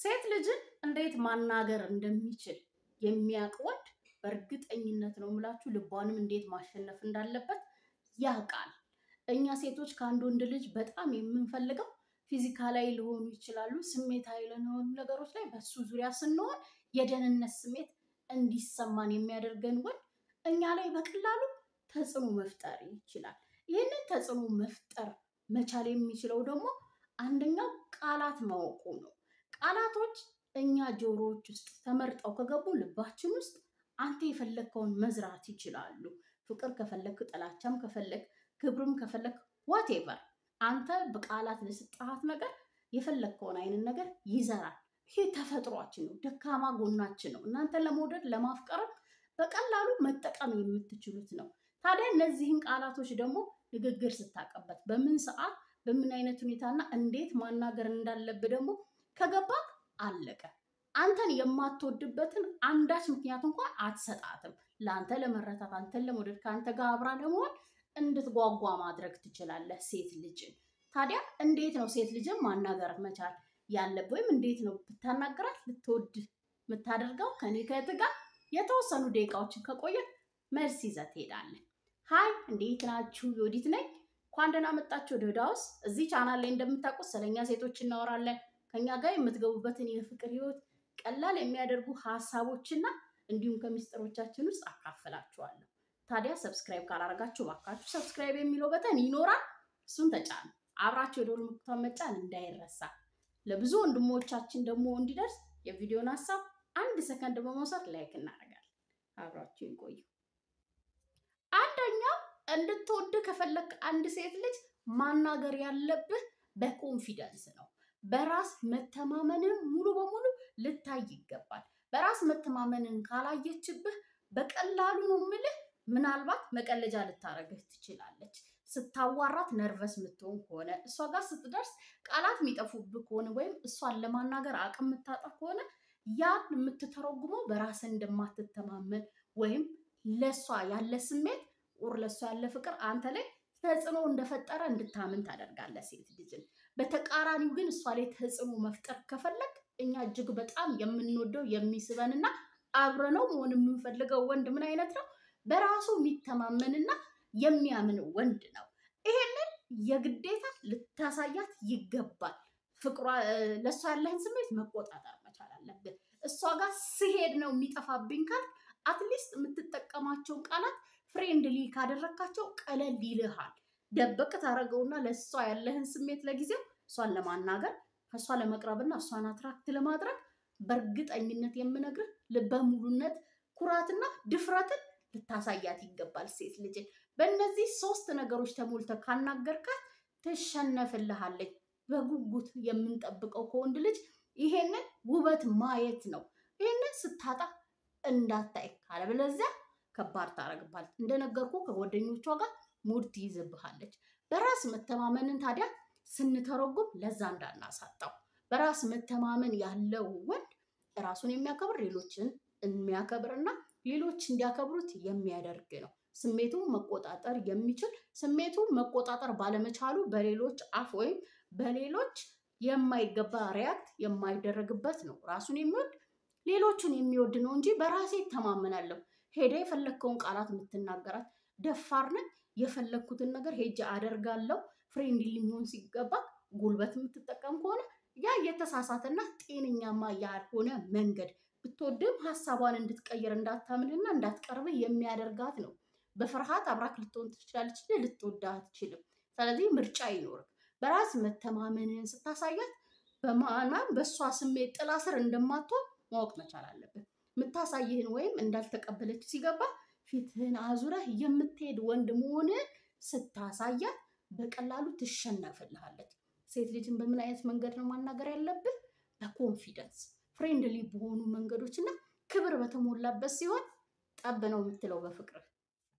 ሴት ልጅን እንዴት ማናገር እንደሚችል የሚያውቅ ወንድ በእርግጠኝነት ነው የምላችሁ ልቧንም እንዴት ማሸነፍ እንዳለበት ያውቃል። እኛ ሴቶች ከአንድ ወንድ ልጅ በጣም የምንፈልገው ፊዚካላዊ ሊሆኑ ይችላሉ፣ ስሜታዊ ለሆኑ ነገሮች ላይ በሱ ዙሪያ ስንሆን የደህንነት ስሜት እንዲሰማን የሚያደርገን ወንድ እኛ ላይ በቀላሉ ተጽዕኖ መፍጠር ይችላል። ይህንን ተጽዕኖ መፍጠር መቻል የሚችለው ደግሞ አንደኛው ቃላት ማወቁ ነው። ቃላቶች እኛ ጆሮዎች ውስጥ ተመርጠው ከገቡ ልባችን ውስጥ አንተ የፈለግከውን መዝራት ይችላሉ። ፍቅር ከፈለክ፣ ጥላቻም ከፈለክ፣ ክብርም ከፈለክ ዋቴቨር አንተ በቃላት ለሰጣሃት ነገር የፈለግከውን አይነት ነገር ይዘራል። ይሄ ተፈጥሯችን ነው፣ ደካማ ጎናችን ነው። እናንተን ለመውደድ ለማፍቀር በቀላሉ መጠቀም የምትችሉት ነው። ታዲያ እነዚህን ቃላቶች ደግሞ ንግግር ስታቀበት በምን ሰዓት በምን አይነት ሁኔታና እንዴት ማናገር እንዳለብህ ደግሞ ከገባክ አለቀ። አንተን የማትወድበትን አንዳች ምክንያት እንኳን አትሰጣትም። ለአንተ ለመረታት፣ አንተን ለመውደድ፣ ከአንተ ጋር አብራ ለመሆን እንድትጓጓ ማድረግ ትችላለህ ሴት ልጅን። ታዲያ እንዴት ነው ሴት ልጅን ማናገር መቻል ያለብህ? ወይም እንዴት ነው ብታናገራት ልትወድ የምታደርገው? ከኔ ከእህትህ ጋር የተወሰኑ ደቂቃዎችን ከቆየ መልስ ይዘህ ትሄዳለህ። ሃይ እንዴት ናችሁ? ዮዲት ነኝ። እንኳን ደህና መጣችሁ ወደ ዮድ ሃውስ። እዚህ ቻናል ላይ እንደምታውቁት ስለኛ ሴቶች እናወራለን። ከኛ ጋር የምትገቡበትን የፍቅር ህይወት ቀላል የሚያደርጉ ሀሳቦችና እንዲሁም ከሚስጥሮቻችን ውስጥ አካፍላችኋለሁ። ታዲያ ሰብስክራይብ ካላደረጋችሁ ባካችሁ ሰብስክራይብ የሚለው በተን ይኖራል፣ እሱን ተጫኑ። አብራችሁ የደወል ምልክቱን መጫን እንዳይረሳ። ለብዙ ወንድሞቻችን ደግሞ እንዲደርስ የቪዲዮን ሀሳብ 1 ሰከንድ በመውሰድ ላይክ እናደርጋለን። አብራችሁ ይቆዩ። አንደኛው እንድትወድ ከፈለክ አንድ ሴት ልጅ ማናገር ያለብህ በኮንፊደንስ ነው። በራስ መተማመንን ሙሉ በሙሉ ልታይ ይገባል። በራስ መተማመንን ካላየችብህ በቀላሉ ነው የምልህ ምናልባት መቀለጃ ልታረግህ ትችላለች። ስታዋራት ነርቨስ የምትሆን ከሆነ፣ እሷ ጋር ስትደርስ ቃላት የሚጠፉብህ ከሆነ ወይም እሷን ለማናገር አቅም የምታጣ ከሆነ ያን የምትተረጉመው በራስ እንደማትተማመን ወይም ለሷ ያለ ስሜት ወር ለሷ ያለ ፍቅር አንተ ላይ ተጽዕኖ እንደፈጠረ እንድታምን ታደርጋለህ ሴት ልጅን። በተቃራኒው ግን እሷ ላይ ተጽዕኖ መፍጠር ከፈለክ እኛ እጅግ በጣም የምንወደው የሚስበንና አብረነው መሆን የምንፈልገው ወንድ ምን አይነት ነው? በራሱ የሚተማመንና የሚያምን ወንድ ነው። ይሄንን የግዴታ ልታሳያት ይገባል። ፍቅሯ ለሷ ያለህን ስሜት መቆጣጠር መቻል አለብን። እሷ ጋር ሲሄድ ነው የሚጠፋብኝ ካል አትሊስት የምትጠቀማቸው ቃላት ፍሬንድሊ ካደረካቸው ቀለል ይልሃል። ደበቅ ታረገውና ለሷ ያለህን ስሜት ለጊዜው እሷን ለማናገር ከሷ ለመቅረብና እሷን አትራክት ለማድረግ በእርግጠኝነት የምነግርህ ልበ ሙሉነት፣ ኩራትና ድፍረትን ልታሳያት ይገባል ሴት ልጅን። በእነዚህ 3 ነገሮች ተሞልተህ ካናገርካት ትሸነፍልሃለች። በጉጉት የምንጠብቀው ከወንድ ልጅ ይሄንን ውበት ማየት ነው። ይሄንን ስታጣ እንዳታይ፣ ካለበለዚያ ከባድ ታረግባለች። እንደነገርኩ ከጓደኞቿ ጋር ሙድ ትይዝብሃለች። በራስ መተማመንን ታዲያ ስንተረጉም ለዛ እንዳናሳጣው። በራስ መተማመን ያለው ወንድ ራሱን የሚያከብር ሌሎችን የሚያከብርና ሌሎች እንዲያከብሩት የሚያደርግ ነው። ስሜቱን መቆጣጠር የሚችል፣ ስሜቱን መቆጣጠር ባለመቻሉ በሌሎች አፍ ወይም በሌሎች የማይገባ ሪያክት የማይደረግበት ነው። ራሱን የሚወድ ሌሎቹን የሚወድ ነው እንጂ በራሴ ተማመናለሁ ሄደ የፈለግከውን ቃላት የምትናገራት ደፋር ነኝ፣ የፈለግኩትን ነገር ሄጄ አደርጋለሁ ፍሬንድሊ መሆን ሲገባ ጉልበት የምትጠቀም ከሆነ ያ የተሳሳተና ጤነኛማ ያልሆነ መንገድ ብትወድም ሀሳቧን እንድትቀይር እንዳታምንና እንዳትቀርብህ የሚያደርጋት ነው። በፍርሃት አብራክ ልትሆን ትችላለች፣ ልትወዳ አትችልም። ስለዚህ ምርጫ ይኖርክ። በራስ መተማመንን ስታሳያት በማናም በእሷ ስሜት ጥላ ስር እንደማትሆን ማወቅ መቻል አለብን። የምታሳይህን ወይም እንዳልተቀበለች ሲገባ ፊትህን አዙረህ የምትሄድ ወንድ መሆንን ስታሳያት በቀላሉ ትሸነፍልሃለች። ሴት ልጅን በምን አይነት መንገድ ነው ማናገር ያለብን? በኮንፊደንስ ፍሬንድሊ በሆኑ መንገዶች እና ክብር በተሞላበት ሲሆን ጠብ ነው የምትለው በፍቅር።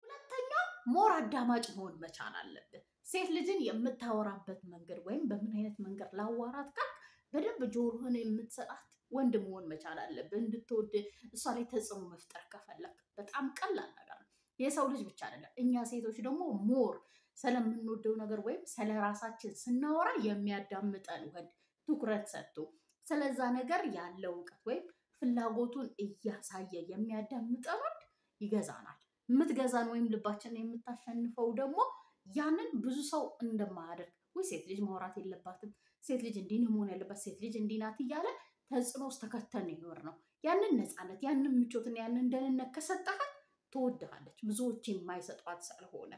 ሁለተኛው ሞር አዳማጭ መሆን መቻል አለብን። ሴት ልጅን የምታወራበት መንገድ ወይም በምን አይነት መንገድ ላዋራት ካልክ በደንብ ጆሮህን የምትሰጣት ወንድ መሆን መቻል አለብን። እንድትወድ እሷ ላይ ተጽዕኖ መፍጠር ከፈለክ በጣም ቀላል ነገር ነው። የሰው ልጅ ብቻ አይደለም፣ እኛ ሴቶች ደግሞ ሞር ስለምንወደው ነገር ወይም ስለራሳችን ስናወራ የሚያዳምጠን ወንድ ትኩረት ሰጥቶ ስለዛ ነገር ያለው እውቀት ወይም ፍላጎቱን እያሳየ የሚያዳምጠን ወንድ ይገዛናል። የምትገዛን ወይም ልባችንን የምታሸንፈው ደግሞ ያንን ብዙ ሰው እንደማያደርግ ወይ ሴት ልጅ ማውራት የለባትም፣ ሴት ልጅ እንዲህ ነው መሆን ያለባት፣ ሴት ልጅ እንዲህ ናት እያለ ተጽዕኖ ውስጥ ተከተን ይኖር ነው። ያንን ነፃነት፣ ያንን ምቾትን፣ ያንን ደህንነት ከሰጠሃት ትወድሃለች። ብዙዎች የማይሰጧት ስለሆነ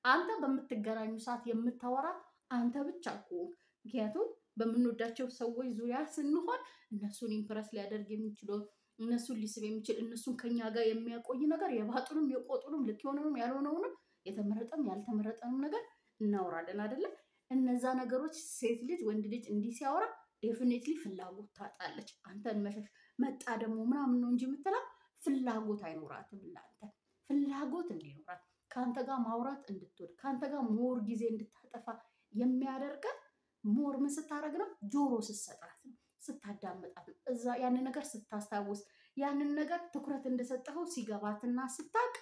አንተ በምትገናኙ ሰዓት የምታወራ አንተ ብቻ ከሆንክ፣ ምክንያቱም በምንወዳቸው ሰዎች ዙሪያ ስንሆን እነሱን ኢምፕረስ ሊያደርግ የሚችለው እነሱን ሊስብ የሚችል እነሱን ከኛ ጋር የሚያቆይ ነገር የባጡንም የቆጡንም ልክ የሆነውንም ያልሆነውንም የተመረጠም ያልተመረጠንም ነገር እናወራለን አይደለ? እነዛ ነገሮች ሴት ልጅ ወንድ ልጅ እንዲህ ሲያወራ ዴፊኒትሊ ፍላጎት ታጣለች። አንተን መሸሽ መጣ ደግሞ ምናምን ነው እንጂ የምትለው ፍላጎት አይኖራትም። ላንተ ፍላጎት እንዲኖራት ከአንተ ጋር ማውራት እንድትወድ ከአንተ ጋር ሞር ጊዜ እንድታጠፋ የሚያደርጋት ሞር ምን ስታደርግ ነው? ጆሮ ስትሰጣት ነው፣ ስታዳምጣት ነው። እዛ ያንን ነገር ስታስታውስ ያንን ነገር ትኩረት እንደሰጠኸው ሲገባትና ስታቅ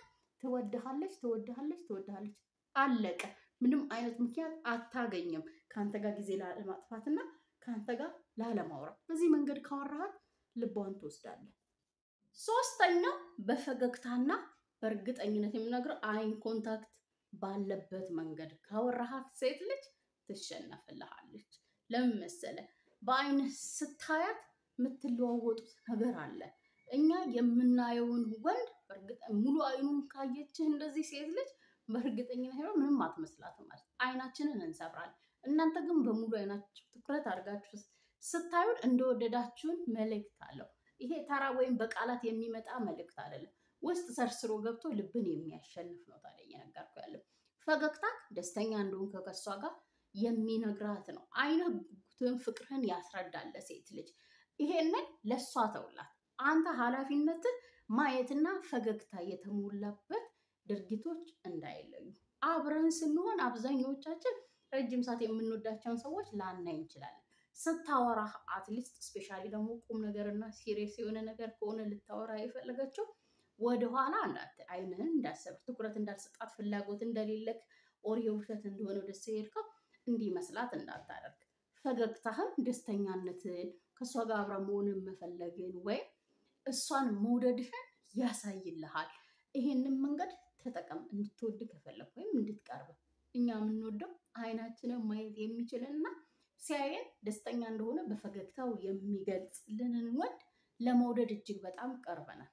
ትወድሃለች፣ ትወድሃለች፣ ትወድሃለች። አለቀ። ምንም አይነት ምክንያት አታገኝም ከአንተ ጋር ጊዜ ላለማጥፋትና ከአንተ ጋር ላለማውራት። በዚህ መንገድ ካወራሃት ልቧን ትወስዳለህ። ሶስተኛው በፈገግታና በእርግጠኝነት የምነግረው አይን ኮንታክት ባለበት መንገድ ካወራሃት ሴት ልጅ ትሸነፍልሃለች። ለምን መሰለህ? በአይን ስታያት የምትለዋወጡት ነገር አለ። እኛ የምናየውን ወንድ ሙሉ አይኑን ካየችህ እንደዚህ ሴት ልጅ በእርግጠኝነት ሄዶ ምንም አትመስላትም ማለት አይናችንን እንሰብራለን። እናንተ ግን በሙሉ አይናችሁ ትኩረት አድርጋችሁ ስታዩን እንደወደዳችሁን መልእክት አለው። ይሄ ተራ ወይም በቃላት የሚመጣ መልእክት አይደለም። ውስጥ ሰርስሮ ገብቶ ልብን የሚያሸንፍ ነው። ታዲያ እየነገርኩ ያለው ፈገግታ ደስተኛ እንደሆንክ ከሷ ጋር የሚነግራት ነው። አይንህ ጉጉትን ፍቅርህን ያስረዳል ለሴት ልጅ። ይሄንን ለሷ ተውላት። አንተ ኃላፊነትህ ማየትና ፈገግታ የተሞላበት ድርጊቶች እንዳይለዩ። አብረን ስንሆን አብዛኞቻችን ረጅም ሰዓት የምንወዳቸውን ሰዎች ላናይ እንችላለን። ስታወራ አትሊስት ስፔሻሊ ደግሞ ቁም ነገርና ሲሪየስ የሆነ ነገር ከሆነ ልታወራ የፈለገችው ወደኋላ አይንህን እንዳሰብር ትኩረት እንዳልሰጣት ፍላጎት እንደሌለክ ኦር የውሸት እንደሆነ ወደ ሄድከው እንዲመስላት እንዳታደርግ። ፈገግታህም ደስተኛነትን ከእሷ ጋር አብረ መሆንን መፈለግን ወይም እሷን መውደድህን ያሳይልሃል። ይሄንን መንገድ ተጠቀም እንድትወድ ከፈለግ ወይም እንድትቀርብ። እኛ የምንወደው አይናችንን ማየት የሚችልና ሲያየን ደስተኛ እንደሆነ በፈገግታው የሚገልጽልንን ወንድ ለመውደድ እጅግ በጣም ቀርበናል።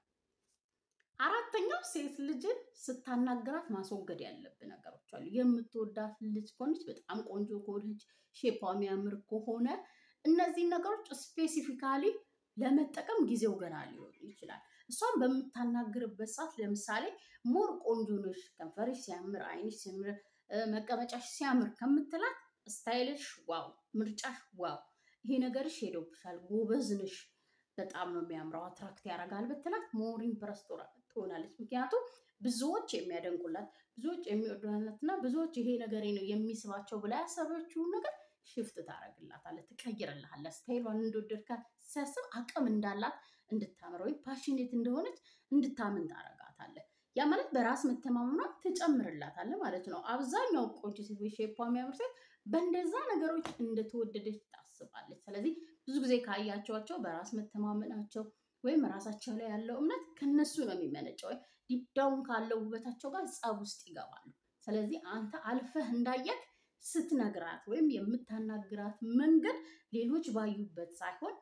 አራተኛው ሴት ልጅን ስታናግራት ማስወገድ ያለብህ ነገሮች አሉ። የምትወዳት ልጅ ከሆነች በጣም ቆንጆ ከሆነች ሼፓ የሚያምር ከሆነ እነዚህን ነገሮች ስፔሲፊካሊ ለመጠቀም ጊዜው ገና ሊሆን ይችላል። እሷን በምታናግርበት ሰዓት ለምሳሌ ሞር ቆንጆ ነሽ፣ ከንፈርሽ ሲያምር፣ አይንሽ ሲያምር፣ መቀመጫሽ ሲያምር ከምትላት ስታይልሽ ዋው፣ ምርጫሽ ዋው፣ ይሄ ነገርሽ ሄዶብሻል፣ ጎበዝ ነሽ፣ በጣም ነው የሚያምረው፣ አትራክት ያደርጋል ብትላት ሞር ኢምፕረስ ትሆናለች። ምክንያቱም ብዙዎች የሚያደንቁላት ብዙዎች የሚወዱላትና ብዙዎች ይሄ ነገሬ ነው የሚስባቸው ብላ ያሰበችውን ነገር ሽፍት ታደርግላታለህ፣ ትቀይርልሃለህ። ስታይሏን እንደወደድካት ሲያስብ አቅም እንዳላት እንድታምር ወይም ፓሽኔት እንደሆነች እንድታምን ታደርጋታለህ። ያ ማለት በራስ መተማመኗን ትጨምርላታለህ ማለት ነው። አብዛኛው ቆንጆ ሴት ወይ ሼፓ የሚያምር ሴት በእንደዛ ነገሮች እንደተወደደች ታስባለች። ስለዚህ ብዙ ጊዜ ካያቸዋቸው በራስ መተማመናቸው ወይም ራሳቸው ላይ ያለው እምነት ከነሱ ነው የሚመነጨው። ወይም ዲፕዳውን ካለው ውበታቸው ጋር ጸብ ውስጥ ይገባሉ። ስለዚህ አንተ አልፈህ እንዳየክ ስትነግራት ወይም የምታናግራት መንገድ ሌሎች ባዩበት ሳይሆን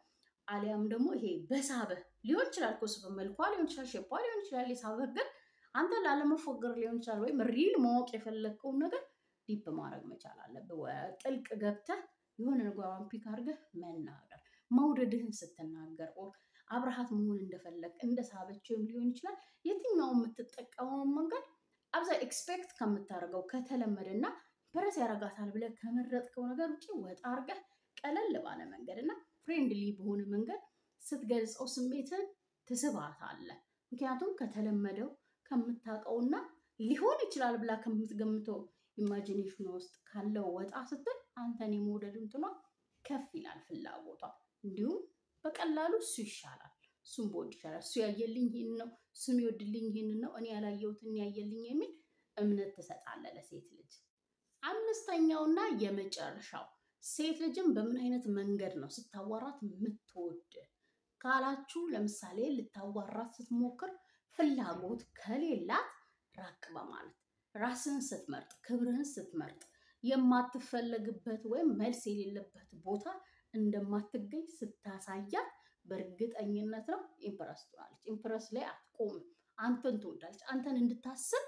አሊያም ደግሞ ይሄ በሳበህ ሊሆን ይችላል። ኮስ በመልኳ ሊሆን ይችላል፣ ሼፓ ሊሆን ይችላል። የሳበህ ግን አንተ ላለመፎገር ሊሆን ይችላል። ወይም ሪል ማወቅ የፈለግከውን ነገር ዲፕ ማድረግ መቻል አለብህ። ጥልቅ ገብተህ የሆነ ነገሯን ፒክ አድርገህ መናገር። መውደድህን ስትናገር ኦር አብረሃት መሆን እንደፈለግ እንደሳበችም ሊሆን ይችላል። የትኛውን የምትጠቀመውን መንገድ አብዛ ኤክስፔክት ከምታደርገው ከተለመደና ፕረስ ያረጋታል ብለህ ከመረጥከው ነገር ውጭ ወጣ አድርገህ ቀለል ባለ መንገድ እና ፍሬንድሊ በሆነ መንገድ ስትገልጸው ስሜትን ትስባታለህ። ምክንያቱም ከተለመደው ከምታውቀውና ሊሆን ይችላል ብላ ከምትገምተው ኢማጂኔሽን ውስጥ ካለው ወጣ ስትል አንተን የመውደድ እንትኗ ከፍ ይላል ፍላጎቷ። እንዲሁም በቀላሉ እሱ ይሻላል፣ እሱም ቦድ ይሻላል፣ እሱ ያየልኝ ይሄን ነው፣ እሱ የሚወድልኝ ይሄን ነው፣ እኔ ያላየሁትን ያየልኝ የሚል እምነት ትሰጣለህ ለሴት ልጅ። አምስተኛውና የመጨረሻው ሴት ልጅም በምን አይነት መንገድ ነው ስታዋራት የምትወድ ካላችሁ፣ ለምሳሌ ልታዋራት ስትሞክር ፍላጎት ከሌላት ራቅ በማለት ራስን ስትመርጥ፣ ክብርህን ስትመርጥ፣ የማትፈለግበት ወይም መልስ የሌለበት ቦታ እንደማትገኝ ስታሳያት በእርግጠኝነት ነው ኢምፕረስ ትሆናለች። ኢምፕረስ ላይ አትቆምም። አንተን ትወዳለች። አንተን እንድታስብ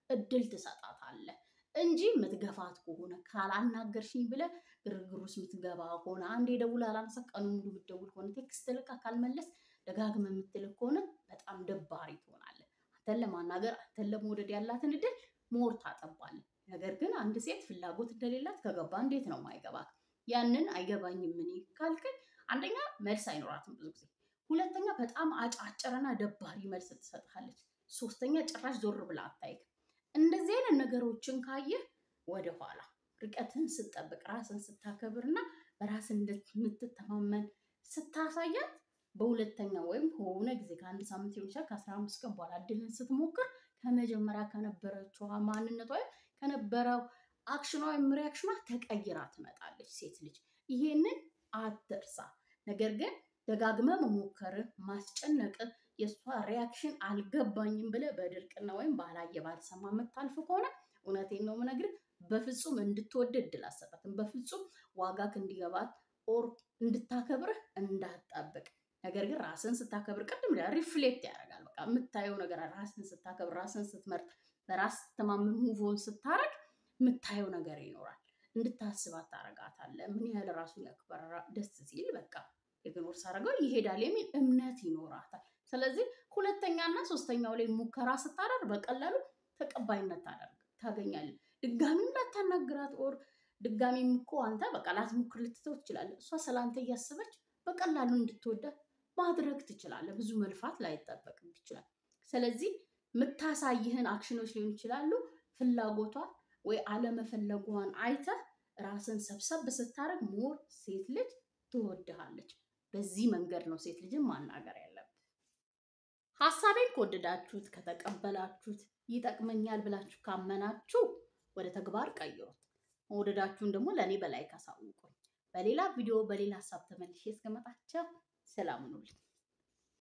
እድል ትሰጣታለህ እንጂ የምትገፋት ከሆነ ካላናገርሽኝ ብለህ ግርግር ውስጥ የምትገባ ከሆነ አንዴ ደውላ አላነሳ ቀኑን ሙሉ ብትደውል ከሆነ ቴክስት ልካ ካልመለስ ደጋግመ የምትልክ ከሆነ በጣም ደባሪ ትሆናለህ። አንተን ለማናገር አንተን ለመውደድ ያላትን እድል ሞር ታጠባለህ። ነገር ግን አንድ ሴት ፍላጎት እንደሌላት ከገባ እንዴት ነው ማይገባት? ያንን አይገባኝም እኔ ካልከኝ አንደኛ መልስ አይኖራትም ብዙ ጊዜ፣ ሁለተኛ በጣም አጫጭርና ደባሪ መልስ ትሰጥሃለች፣ ሶስተኛ ጭራሽ ዞር ብላ አታይክ። እንደዚህ አይነት ነገሮችን ካየህ ወደኋላ ርቀትን ስትጠብቅ ራስን ስታከብርና በራስን እንደምትተማመን ስታሳያት በሁለተኛ ወይም ሆነ ጊዜ ከአንድ ሳምንት ሊሆን ይችላል ከ15 ቀን በኋላ እድልን ስትሞክር ከመጀመሪያ ከነበረችው ማንነቷ ወይም ከነበረው አክሽኗ ወይም ሪያክሽኗ ተቀይራ ትመጣለች ሴት ልጅ። ይሄንን አትርሳ። ነገር ግን ደጋግመ መሞከር ማስጨነቅ የእሷ ሪያክሽን አልገባኝም ብለህ በድርቅና ወይም ባላየ ባልሰማ የምታልፍ ከሆነ እውነቴን ነው የምነግርህ፣ በፍጹም እንድትወድ እድል አትሰጣትም። በፍጹም ዋጋክ እንዲገባት ኦር እንድታከብርህ እንዳትጠብቅ። ነገር ግን ራስን ስታከብር ቅድም ሪፍሌክት ያደርጋል። በቃ የምታየው ነገር ራስን ስታከብር፣ ራስን ስትመርጥ፣ በራስ ስትተማመን ሙቭን ስታረግ የምታየው ነገር ይኖራል። እንድታስባት ታረጋታለህ። ምን ያህል ራሱን ያክብራ ደስ ሲል በቃ ኢግኖር ሳረገው ይሄዳል የሚል እምነት ይኖራታል። ስለዚህ ሁለተኛና ሶስተኛው ላይ ሙከራ ስታደርግ በቀላሉ ተቀባይነት ታገኛለህ። ድጋሚም ላታናግራት ኦር ድጋሚም እኮ አንተ በቃ ላትሞክር ልትተው ትችላለህ። እሷ ስላንተ እያሰበች በቀላሉ እንድትወደ ማድረግ ትችላለህ። ብዙ መልፋት ላይጠበቅም ይችላል። ስለዚህ የምታሳይህን አክሽኖች ሊሆን ይችላሉ ፍላጎቷ ወይ አለመፈለጓን አይተህ ራስን ሰብሰብ ስታደርግ ሞር ሴት ልጅ ትወድሃለች። በዚህ መንገድ ነው ሴት ልጅን ማናገር ያለብን። ሀሳቤን ከወደዳችሁት ከተቀበላችሁት ይጠቅመኛል ብላችሁ ካመናችሁ ወደ ተግባር ቀይሩት። መውደዳችሁን ደግሞ ለእኔ በላይ ካሳውቁኝ። በሌላ ቪዲዮ በሌላ ሀሳብ ተመልሼ እስከመጣችሁ ሰላም ሁኑልኝ።